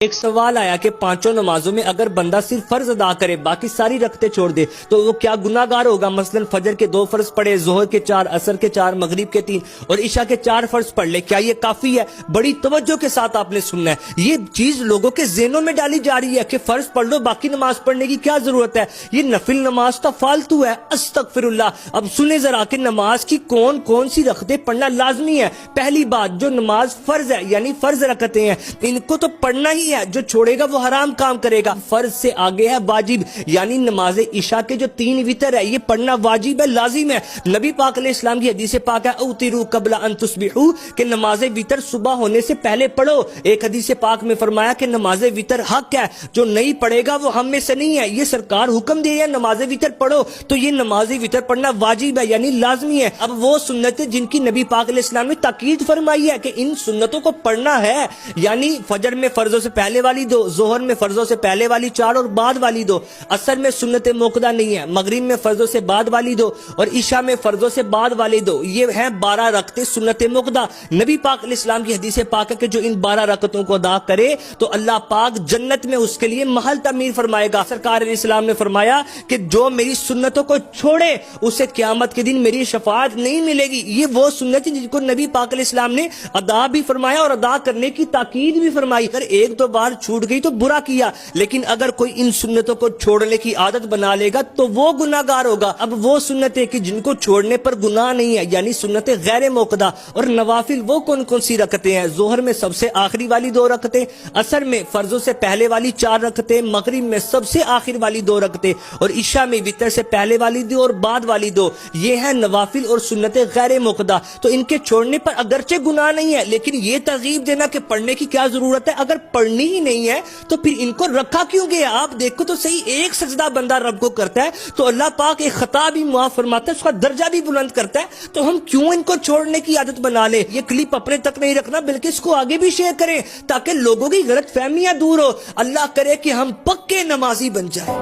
ایک سوال آیا کہ پانچوں نمازوں میں اگر بندہ صرف فرض ادا کرے باقی ساری رکھتے چھوڑ دے تو وہ کیا گناہگار ہوگا؟ مثلا فجر کے 2 فرض پڑھے، ظہر کے 4، عصر کے 4، مغرب کے 3 اور عشاء کے 4 فرض پڑھ لے، کیا یہ کافی ہے؟ بڑی توجہ کے ساتھ آپ نے سننا ہے۔ یہ چیز لوگوں کے ذہنوں میں ڈالی جا رہی ہے کہ فرض پڑھ لو، باقی نماز پڑھنے کی کیا ضرورت ہے؟ یہ نفل نماز تو فالتو ہے۔ استغفر اللہ۔ اب سنیں ذرا کہ نماز کی کون کون سی رکعتیں پڑھنا لازمی ہے۔ پہلی بات، جو نماز فرض ہے یعنی فرض رکعتیں ہیں، ان کو تو پڑھنا ہی ہے، جو چھوڑے گا وہ حرام کام کرے گا۔ فرض سے آگے ہے واجب، یعنی نماز عشاء کے جو 3 وتر ہے یہ پڑھنا واجب ہے، لازم ہے۔ نبی پاک علیہ السلام کی حدیث پاک ہے اوتروا قبل ان تصبحوا، کہ نماز وتر صبح ہونے سے پہلے پڑھو۔ ایک حدیث پاک میں فرمایا کہ نماز وتر حق ہے، جو نہیں پڑھے گا وہ ہم میں سے نہیں ہے۔ یہ سرکار حکم دے ہے نماز وتر پڑھو، تو یہ نماز وتر پڑھنا واجب ہے یعنی لازمی ہے۔ اب وہ سنتیں جن کی نبی پاک علیہ السلام نے تاکید فرمائی ہے کہ ان سنتوں کو پڑھنا ہے، یعنی فجر میں فرضوں سے پہلے والی 2، ظہر میں فرضوں سے پہلے والی 4 اور بعد والی 2، عصر میں سنت موقدہ نہیں ہے، مغرب میں فرضوں سے بعد والی 2 اور عشاء میں فرضوں سے بعد والی 2، یہ ہیں 12 رکعتیں سنت موقدہ۔ نبی پاک علیہ السلام کی حدیث پاک ہے کہ جو ان 12 رکعتوں کو ادا کرے تو اللہ پاک جنت میں اس کے لیے محل تعمیر فرمائے گا۔ سرکار علیہ السلام نے فرمایا کہ جو میری سنتوں کو چھوڑے اسے قیامت کے دن میری شفاعت نہیں ملے گی۔ یہ وہ سنت جن کو نبی پاک علیہ السلام نے ادا بھی فرمایا اور ادا کرنے کی تاکید بھی فرمائی۔ اگر 1-2 بار چھوٹ گئی تو برا کیا، لیکن اگر کوئی ان سنتوں کو چھوڑنے کی عادت بنا لے گا تو وہ گناہگار ہوگا۔ اب وہ سنتیں کہ جن کو چھوڑنے پر گناہ نہیں ہے، یعنی سنتیں غیر موقدہ اور نوافل، وہ کون کون سی رکعتیں ہیں؟ ظہر میں سب سے آخری والی 2 رکعتیں، عصر میں فرضوں سے پہلے والی 4 رکعتیں، مغرب میں سب سے آخر والی 2 رکعتیں اور عشاء میں وتر سے پہلے والی 2 اور بعد والی 2۔ یہ ہیں نوافل اور سنتیں غیر موقدہ، تو ان کے چھوڑنے پر اگرچہ گناہ نہیں ہے، لیکن یہ ترغیب دینا کہ پڑھنے کی کیا ضرورت ہے، اگر پڑھنی ہی نہیں ہے تو پھر ان کو رکھا کیوں گیا؟ آپ دیکھو تو صحیح، ایک سجدہ بندہ رب کو کرتا ہے تو اللہ پاک ایک خطا بھی معاف فرماتا ہے، اس کا درجہ بھی بلند کرتا ہے، تو ہم کیوں ان کو چھوڑنے کی عادت بنا لیں؟ یہ کلپ اپنے تک نہیں رکھنا بلکہ اس کو آگے بھی شیئر کریں تاکہ لوگوں کی غلط فہمیاں دور ہو۔ اللہ کرے کہ ہم پکے نمازی بن جائیں۔